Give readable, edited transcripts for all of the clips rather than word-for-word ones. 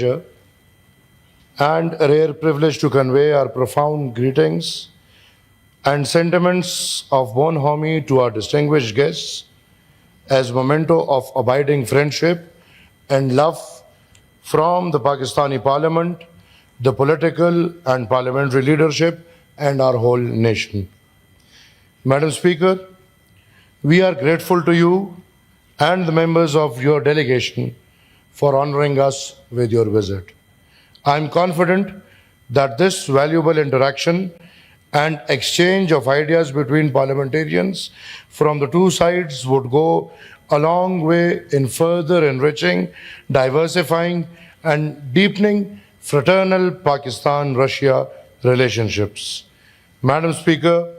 and a rare privilege to convey our profound greetings and sentiments of bonhomie to our distinguished guests as memento of abiding friendship and love from the Pakistani Parliament, the political and parliamentary leadership, and our whole nation. Madam Speaker, we are grateful to you and the members of your delegation for honoring us with your visit. I am confident that this valuable interaction and exchange of ideas between parliamentarians from the two sides would go a long way in further enriching, diversifying, and deepening fraternal Pakistan-Russia relationships. Madam Speaker,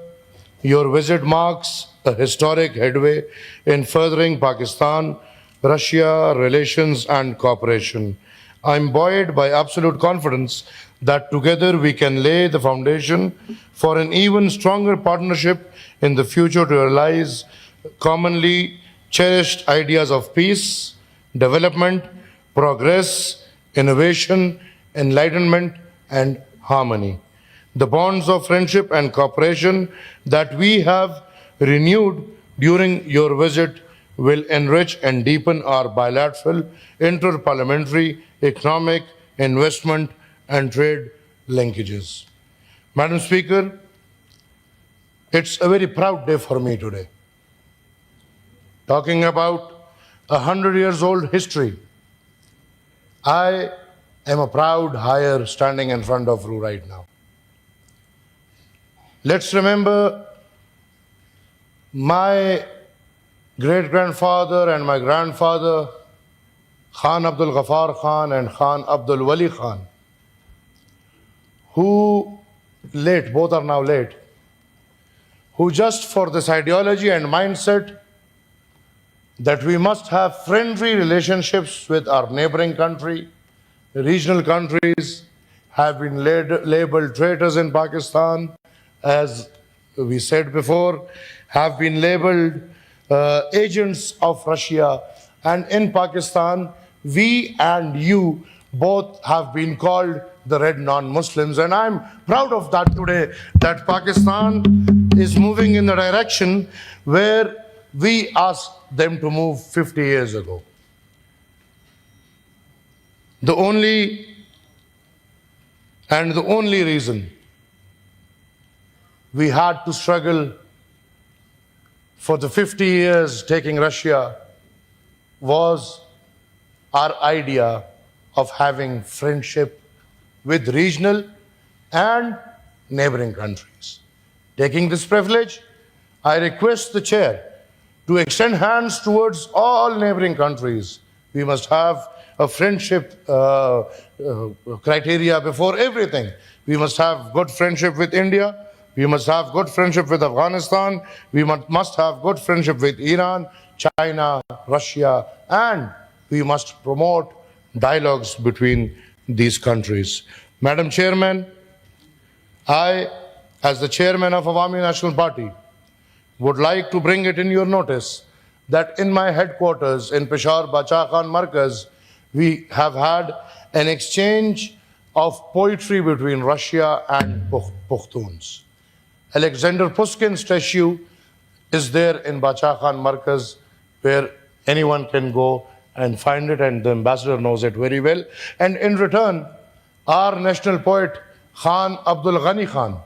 your visit marks a historic headway in furthering Pakistan-Russia relations and cooperation. I am buoyed by absolute confidence that together we can lay the foundation for an even stronger partnership in the future to realize commonly cherished ideas of peace, development, progress, innovation, enlightenment, and harmony. The bonds of friendship and cooperation that we have renewed during your visit will enrich and deepen our bilateral, inter-parliamentary, economic, investment, and trade linkages. Madam Speaker, it's a very proud day for me today. Talking about 100 years old history, I am a proud hire standing in front of you right now. Let's remember my great-grandfather and my grandfather, Khan Abdul Ghaffar Khan and Khan Abdul Wali Khan, who both are now late, who just for this ideology and mindset that we must have friendly relationships with our neighboring country, regional countries, have been labeled traitors in Pakistan, as we said before, have been labeled agents of Russia. And in Pakistan, we and you both have been called the red non-Muslims. And I'm proud of that today, that Pakistan is moving in the direction where we asked them to move 50 years ago. The only reason we had to struggle for the 50 years taking Russia was our idea of having friendship with regional and neighboring countries. Taking this privilege, I request the chair to extend hands towards all neighboring countries. We must have a friendship criteria before everything. We must have good friendship with India. We must have good friendship with Afghanistan. We must have good friendship with Iran, China, Russia, and we must promote dialogues between these countries. Madam Chairman, I, as the chairman of Awami National Party, would like to bring it in your notice that in my headquarters in Peshawar, Bacha Khan Markaz, we have had an exchange of poetry between Russia and Pukhtuns. Alexander Pushkin's statue is there in Bacha Khan Markaz, where anyone can go and find it, and the ambassador knows it very well. And in return, our national poet, Khan Abdul Ghani Khan,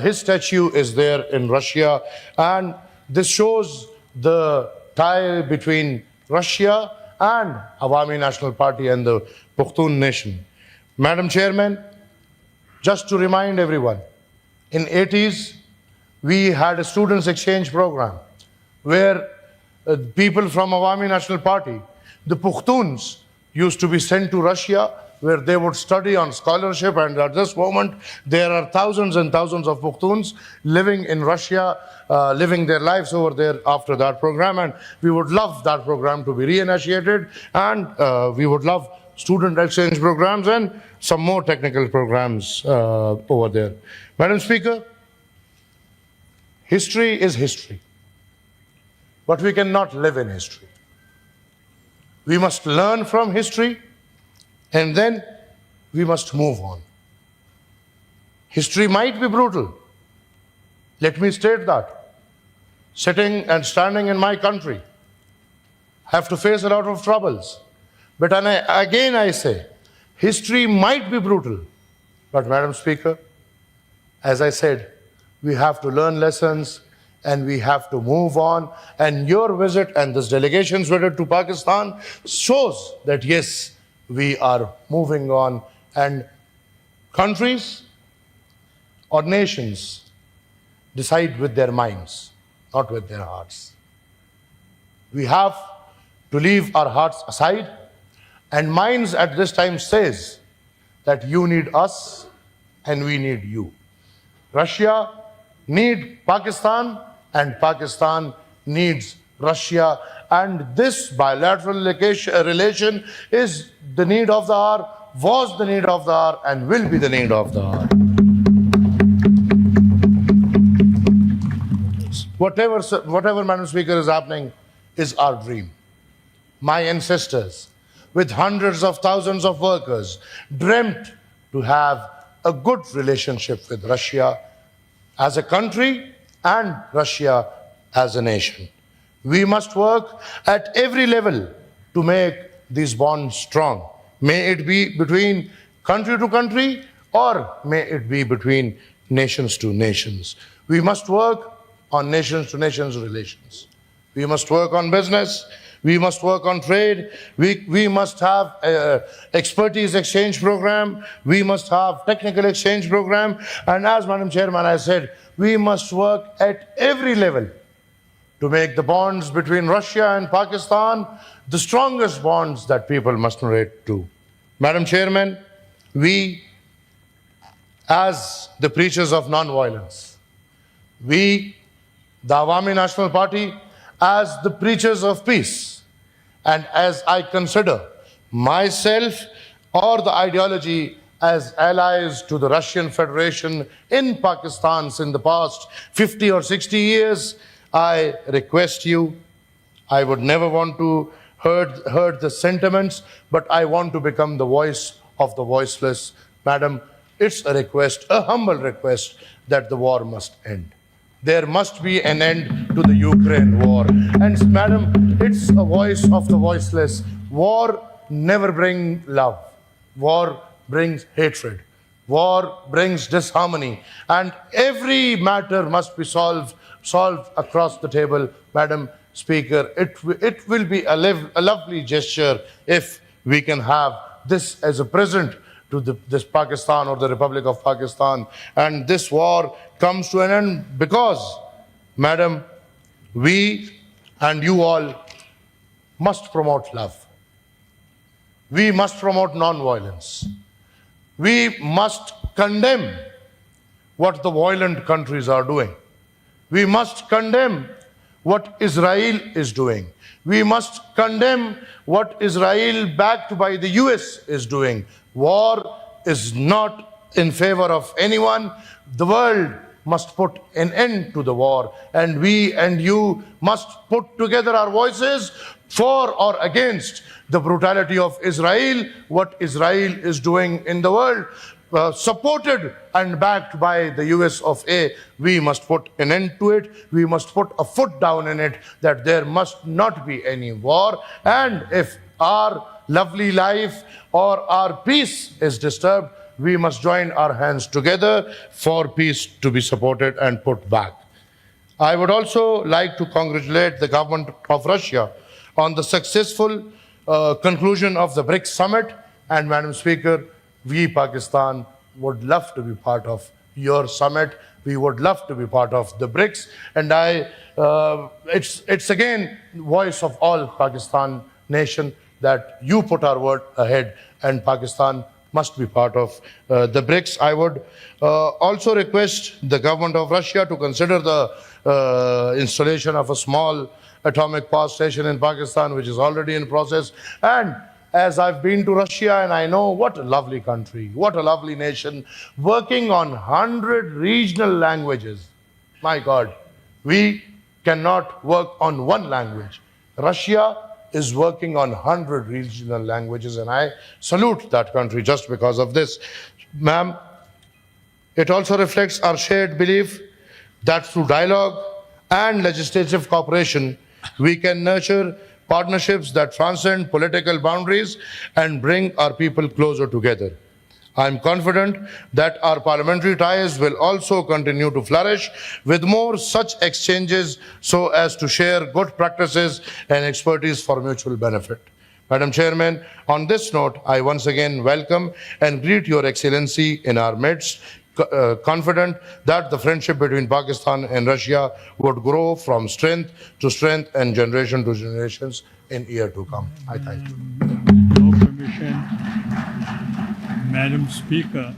his statue is there in Russia, and this shows the tie between Russia and Awami National Party and the Pushtun nation. Madam Chairman, just to remind everyone, in 80s, we had a students' exchange program where people from Awami National Party, the Pukhtuns, used to be sent to Russia where they would study on scholarship, and at this moment there are thousands and thousands of Pukhtuns living in Russia, living their lives over there after that program, and we would love that program to be reinitiated, and we would love student exchange programs and some more technical programs over there. Madam Speaker, history is history, but we cannot live in history. We must learn from history And then we must move on. History might be brutal. Let me state that. Sitting and standing in my country, have to face a lot of troubles. But again I say, history might be brutal. But Madam Speaker, as I said, we have to learn lessons and we have to move on. And your visit and this delegation's visit to Pakistan shows that yes, we are moving on. And countries or nations decide with their minds, not with their hearts. We have to leave our hearts aside, and minds at this time says that you need us and we need you. Russia needs Pakistan and Pakistan needs Russia, and this bilateral relation is the need of the hour, was the need of the hour, and will be the need of the hour. Whatever, Madam Speaker, is happening is our dream. My ancestors, with hundreds of thousands of workers, dreamt to have a good relationship with Russia as a country and Russia as a nation. We must work at every level to make these bonds strong. May it be between country to country or may it be between nations to nations. We must work on nations to nations relations. We must work on business. We must work on trade. We must have expertise exchange program. We must have technical exchange program. And as Madam Chairman, I said, we must work at every level to make the bonds between Russia and Pakistan the strongest bonds that people must relate to. Madam Chairman, we, as the preachers of non-violence, we, the Awami National Party, as the preachers of peace, and as I consider myself or the ideology as allies to the Russian Federation in Pakistan in the past 50 or 60 years, I request you, I would never want to hurt the sentiments, but I want to become the voice of the voiceless. Madam, it's a request, a humble request, that the war must end. There must be an end to the Ukraine war. And Madam, it's a voice of the voiceless. War never brings love. War brings hatred. War brings disharmony. And every matter must be solved across the table. Madam Speaker, it will be a lovely gesture if we can have this as a present to this Pakistan or the Republic of Pakistan, and this war comes to an end because, Madam, we and you all must promote love. We must promote non-violence. We must condemn what the violent countries are doing. We must condemn what Israel is doing. We must condemn what Israel, backed by the US, is doing. War is not in favor of anyone. The world must put an end to the war, and we and you must put together our voices for or against the brutality of Israel, what Israel is doing in the world. Supported and backed by the US of A, we must put an end to it. We must put a foot down in it, that there must not be any war. And if our lovely life or our peace is disturbed, we must join our hands together for peace to be supported and put back. I would also like to congratulate the government of Russia on the successful conclusion of the BRICS summit. And Madam Speaker, we, Pakistan, would love to be part of your summit. We would love to be part of the BRICS. And it's again voice of all Pakistan nation that you put our word ahead, and Pakistan must be part of the BRICS. I would also request the government of Russia to consider the installation of a small atomic power station in Pakistan, which is already in process. And as I've been to Russia, and I know what a lovely country, what a lovely nation, working on 100 regional languages. My God, we cannot work on one language. Russia is working on 100 regional languages, and I salute that country just because of this. Ma'am, it also reflects our shared belief that through dialogue and legislative cooperation, we can nurture partnerships that transcend political boundaries and bring our people closer together. I am confident that our parliamentary ties will also continue to flourish with more such exchanges so as to share good practices and expertise for mutual benefit. Madam Chairman, on this note, I once again welcome and greet Your Excellency in our midst, confident that the friendship between Pakistan and Russia would grow from strength to strength and generation to generations in year to come. I thank you. No permission. Madam Speaker,